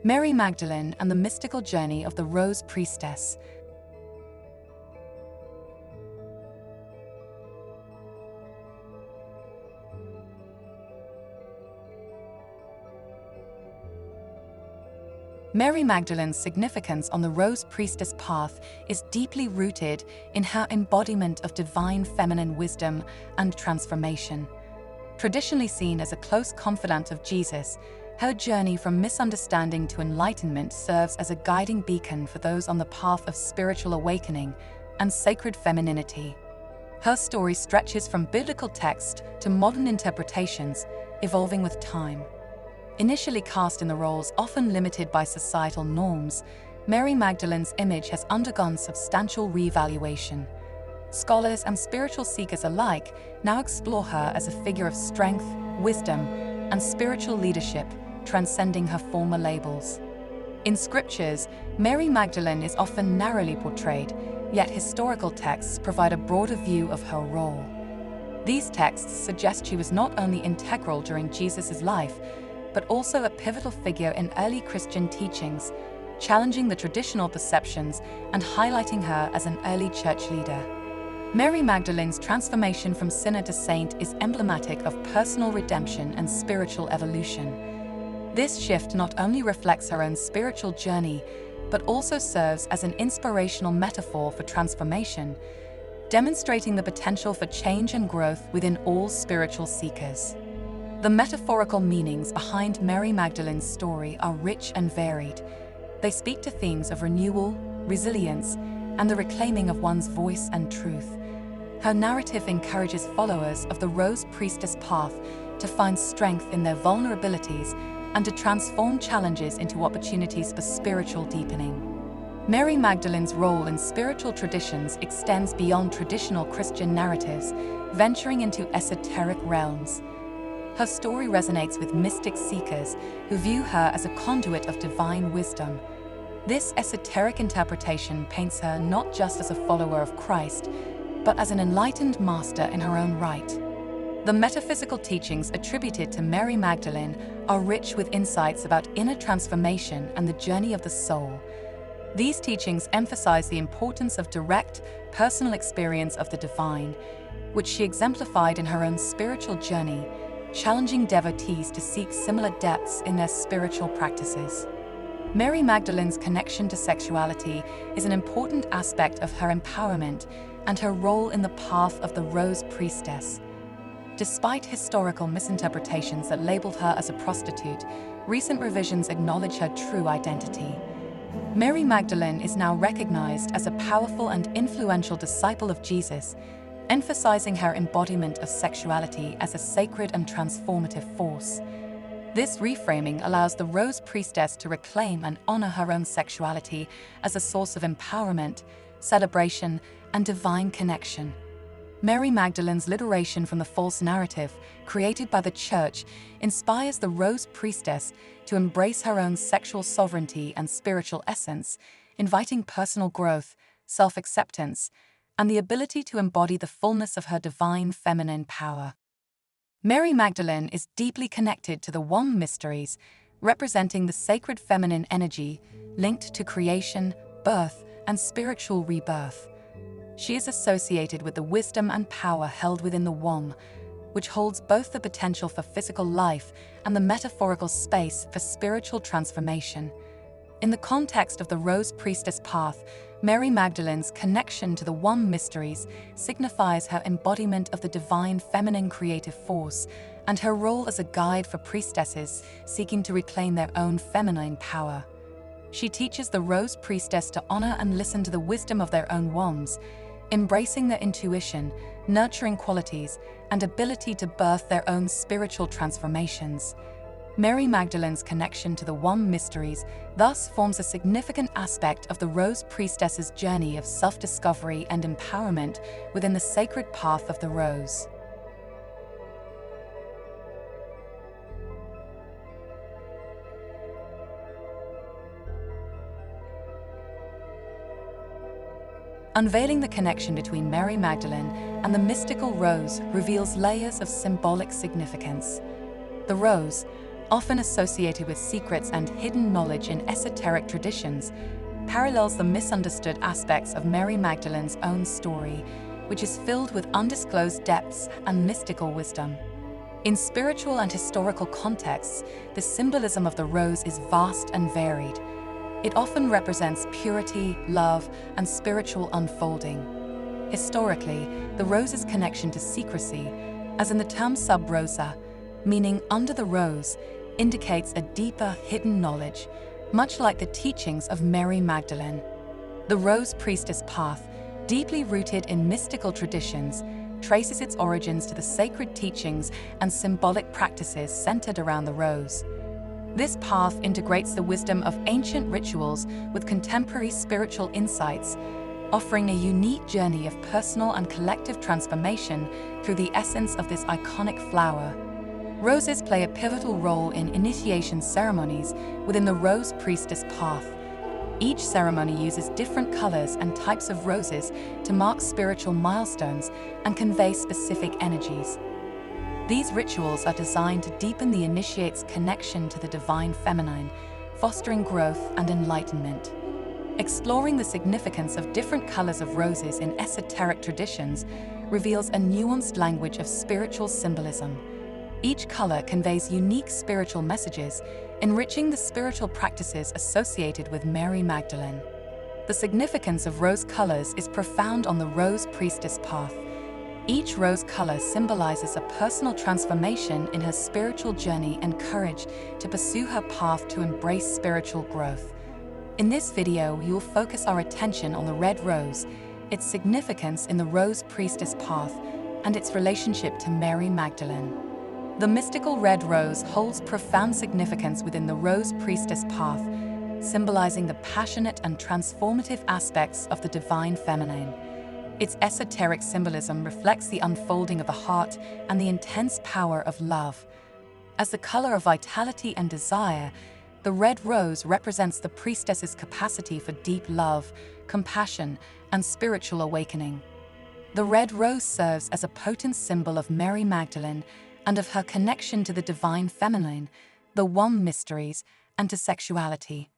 Mary Magdalene and the mystical journey of the Rose Priestess. Mary Magdalene's significance on the Rose Priestess path is deeply rooted in her embodiment of divine feminine wisdom and transformation. Traditionally seen as a close confidant of Jesus, her journey from misunderstanding to enlightenment serves as a guiding beacon for those on the path of spiritual awakening and sacred femininity. Her story stretches from biblical text to modern interpretations, evolving with time. Initially cast in the roles often limited by societal norms, Mary Magdalene's image has undergone substantial reevaluation. Scholars and spiritual seekers alike now explore her as a figure of strength, wisdom, and spiritual leadership, transcending her former labels. In scriptures, Mary Magdalene is often narrowly portrayed, yet historical texts provide a broader view of her role. These texts suggest she was not only integral during Jesus' life, but also a pivotal figure in early Christian teachings, challenging the traditional perceptions and highlighting her as an early church leader. Mary Magdalene's transformation from sinner to saint is emblematic of personal redemption and spiritual evolution. This shift not only reflects her own spiritual journey, but also serves as an inspirational metaphor for transformation, demonstrating the potential for change and growth within all spiritual seekers. The metaphorical meanings behind Mary Magdalene's story are rich and varied. They speak to themes of renewal, resilience, and the reclaiming of one's voice and truth. Her narrative encourages followers of the Rose Priestess path to find strength in their vulnerabilities and to transform challenges into opportunities for spiritual deepening. Mary Magdalene's role in spiritual traditions extends beyond traditional Christian narratives, venturing into esoteric realms. Her story resonates with mystic seekers who view her as a conduit of divine wisdom. This esoteric interpretation paints her not just as a follower of Christ, but as an enlightened master in her own right. The metaphysical teachings attributed to Mary Magdalene are rich with insights about inner transformation and the journey of the soul. These teachings emphasize the importance of direct, personal experience of the divine, which she exemplified in her own spiritual journey, challenging devotees to seek similar depths in their spiritual practices. Mary Magdalene's connection to sexuality is an important aspect of her empowerment and her role in the path of the Rose Priestess. Despite historical misinterpretations that labeled her as a prostitute, recent revisions acknowledge her true identity. Mary Magdalene is now recognized as a powerful and influential disciple of Jesus, emphasizing her embodiment of sexuality as a sacred and transformative force. This reframing allows the Rose Priestess to reclaim and honor her own sexuality as a source of empowerment, celebration, and divine connection. Mary Magdalene's liberation from the false narrative created by the Church inspires the Rose Priestess to embrace her own sexual sovereignty and spiritual essence, inviting personal growth, self-acceptance, and the ability to embody the fullness of her divine feminine power. Mary Magdalene is deeply connected to the WOM mysteries, representing the sacred feminine energy linked to creation, birth, and spiritual rebirth. She is associated with the wisdom and power held within the WOM, which holds both the potential for physical life and the metaphorical space for spiritual transformation. In the context of the Rose Priestess path, Mary Magdalene's connection to the WOM mysteries signifies her embodiment of the divine feminine creative force and her role as a guide for priestesses seeking to reclaim their own feminine power. She teaches the Rose Priestess to honor and listen to the wisdom of their own WOMs, embracing their intuition, nurturing qualities, and ability to birth their own spiritual transformations. Mary Magdalene's connection to the WOM mysteries thus forms a significant aspect of the Rose Priestess's journey of self-discovery and empowerment within the sacred path of the Rose. Unveiling the connection between Mary Magdalene and the mystical rose reveals layers of symbolic significance. The rose, often associated with secrets and hidden knowledge in esoteric traditions, parallels the misunderstood aspects of Mary Magdalene's own story, which is filled with undisclosed depths and mystical wisdom. In spiritual and historical contexts, the symbolism of the rose is vast and varied. It often represents purity, love, and spiritual unfolding. Historically, the rose's connection to secrecy, as in the term sub rosa, meaning under the rose, indicates a deeper hidden knowledge, much like the teachings of Mary Magdalene. The Rose Priestess path, deeply rooted in mystical traditions, traces its origins to the sacred teachings and symbolic practices centered around the rose. This path integrates the wisdom of ancient rituals with contemporary spiritual insights, offering a unique journey of personal and collective transformation through the essence of this iconic flower. Roses play a pivotal role in initiation ceremonies within the Rose Priestess path. Each ceremony uses different colors and types of roses to mark spiritual milestones and convey specific energies. These rituals are designed to deepen the initiate's connection to the divine feminine, fostering growth and enlightenment. Exploring the significance of different colors of roses in esoteric traditions reveals a nuanced language of spiritual symbolism. Each color conveys unique spiritual messages, enriching the spiritual practices associated with Mary Magdalene. The significance of rose colors is profound on the Rose Priestess path. Each rose color symbolizes a personal transformation in her spiritual journey and courage to pursue her path to embrace spiritual growth. In this video, you will focus our attention on the red rose, its significance in the Rose Priestess path, and its relationship to Mary Magdalene. The mystical red rose holds profound significance within the Rose Priestess path, symbolizing the passionate and transformative aspects of the divine feminine. Its esoteric symbolism reflects the unfolding of the heart and the intense power of love. As the color of vitality and desire, the red rose represents the priestess's capacity for deep love, compassion, and spiritual awakening. The red rose serves as a potent symbol of Mary Magdalene and of her connection to the divine feminine, the one mysteries, and to sexuality.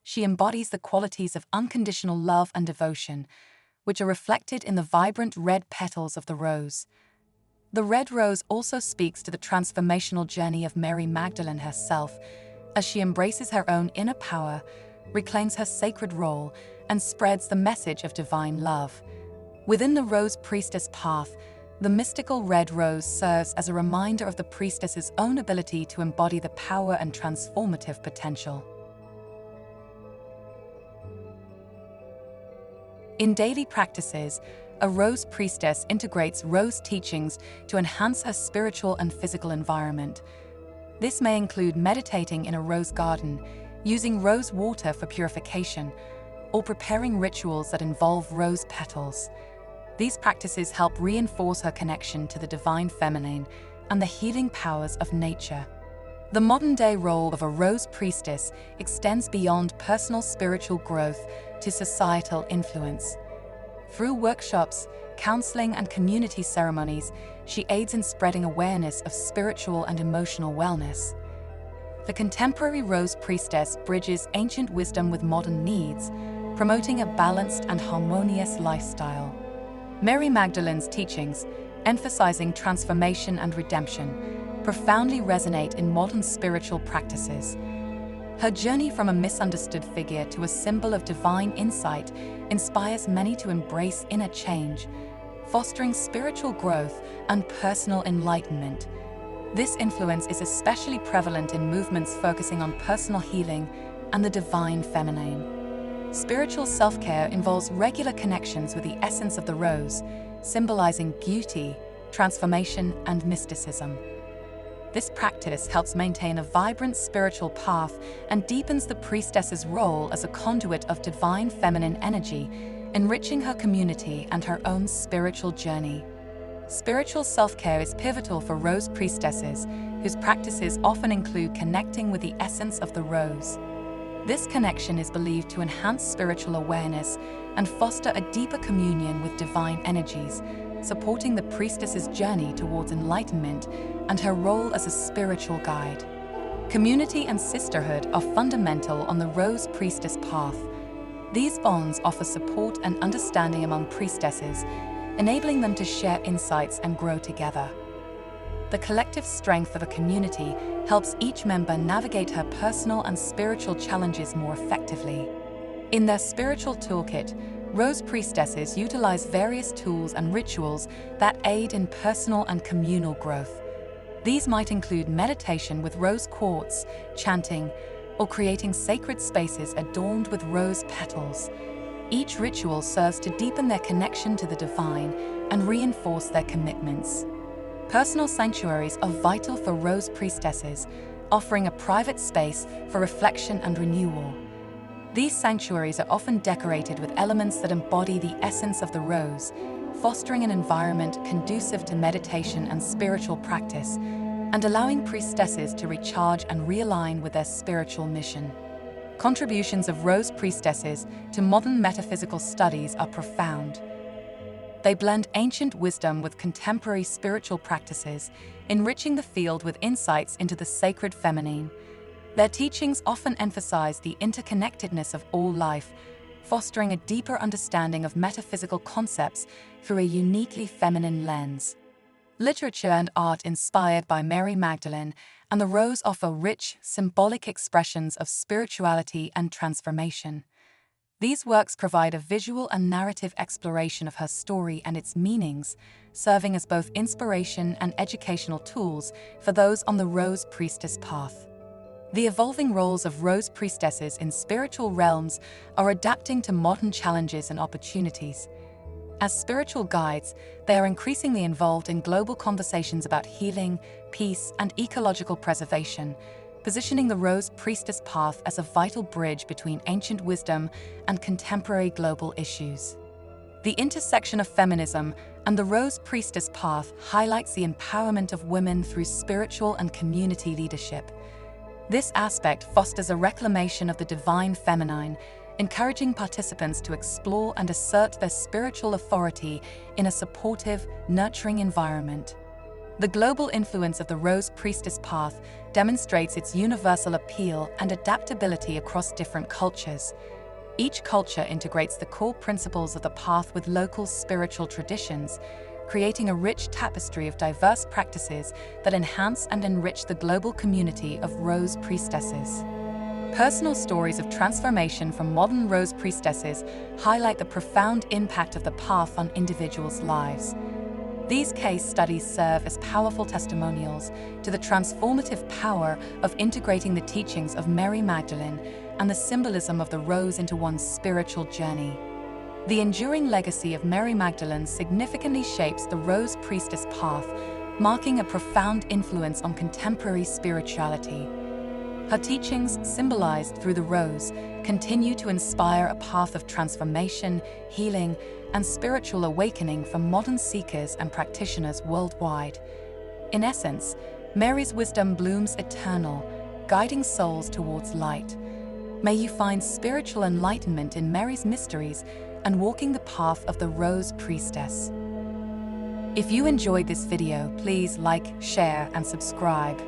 She embodies the qualities of unconditional love and devotion, which are reflected in the vibrant red petals of the rose. The red rose also speaks to the transformational journey of Mary Magdalene herself, as she embraces her own inner power, reclaims her sacred role, and spreads the message of divine love. Within the Rose Priestess path, the mystical red rose serves as a reminder of the priestess's own ability to embody the power and transformative potential. In daily practices, a rose priestess integrates rose teachings to enhance her spiritual and physical environment. This may include meditating in a rose garden, using rose water for purification, or preparing rituals that involve rose petals. These practices help reinforce her connection to the divine feminine and the healing powers of nature. The modern-day role of a rose priestess extends beyond personal spiritual growth to societal influence. Through workshops, counseling, and community ceremonies, she aids in spreading awareness of spiritual and emotional wellness. The contemporary Rose Priestess bridges ancient wisdom with modern needs, promoting a balanced and harmonious lifestyle. Mary Magdalene's teachings, emphasizing transformation and redemption, profoundly resonate in modern spiritual practices. Her journey from a misunderstood figure to a symbol of divine insight inspires many to embrace inner change, fostering spiritual growth and personal enlightenment. This influence is especially prevalent in movements focusing on personal healing and the divine feminine. Spiritual self-care involves regular connections with the essence of the rose, symbolizing beauty, transformation, and mysticism. This practice helps maintain a vibrant spiritual path and deepens the priestess's role as a conduit of divine feminine energy, enriching her community and her own spiritual journey. Spiritual self-care is pivotal for rose priestesses, whose practices often include connecting with the essence of the rose. This connection is believed to enhance spiritual awareness and foster a deeper communion with divine energies, supporting the priestess's journey towards enlightenment and her role as a spiritual guide. Community and sisterhood are fundamental on the Rose Priestess path. These bonds offer support and understanding among priestesses, enabling them to share insights and grow together. The collective strength of a community helps each member navigate her personal and spiritual challenges more effectively. In their spiritual toolkit, Rose Priestesses utilize various tools and rituals that aid in personal and communal growth. These might include meditation with rose quartz, chanting, or creating sacred spaces adorned with rose petals. Each ritual serves to deepen their connection to the divine and reinforce their commitments. Personal sanctuaries are vital for Rose Priestesses, offering a private space for reflection and renewal. These sanctuaries are often decorated with elements that embody the essence of the rose, fostering an environment conducive to meditation and spiritual practice, and allowing priestesses to recharge and realign with their spiritual mission. Contributions of Rose Priestesses to modern metaphysical studies are profound. They blend ancient wisdom with contemporary spiritual practices, enriching the field with insights into the sacred feminine. Their teachings often emphasize the interconnectedness of all life, fostering a deeper understanding of metaphysical concepts through a uniquely feminine lens. Literature and art inspired by Mary Magdalene and the Rose offer rich, symbolic expressions of spirituality and transformation. These works provide a visual and narrative exploration of her story and its meanings, serving as both inspiration and educational tools for those on the Rose Priestess path. The evolving roles of Rose Priestesses in spiritual realms are adapting to modern challenges and opportunities. As spiritual guides, they are increasingly involved in global conversations about healing, peace, and ecological preservation, positioning the Rose Priestess path as a vital bridge between ancient wisdom and contemporary global issues. The intersection of feminism and the Rose Priestess path highlights the empowerment of women through spiritual and community leadership. This aspect fosters a reclamation of the divine feminine, encouraging participants to explore and assert their spiritual authority in a supportive, nurturing environment. The global influence of the Rose Priestess path demonstrates its universal appeal and adaptability across different cultures. Each culture integrates the core principles of the path with local spiritual traditions, creating a rich tapestry of diverse practices that enhance and enrich the global community of Rose Priestesses. Personal stories of transformation from modern Rose Priestesses highlight the profound impact of the path on individuals' lives. These case studies serve as powerful testimonials to the transformative power of integrating the teachings of Mary Magdalene and the symbolism of the rose into one's spiritual journey. The enduring legacy of Mary Magdalene significantly shapes the Rose Priestess path, marking a profound influence on contemporary spirituality. Her teachings, symbolized through the rose, continue to inspire a path of transformation, healing, and spiritual awakening for modern seekers and practitioners worldwide. In essence, Mary's wisdom blooms eternal, guiding souls towards light. May you find spiritual enlightenment in Mary's mysteries and walking the path of the Rose Priestess. If you enjoyed this video, please like, share, and subscribe.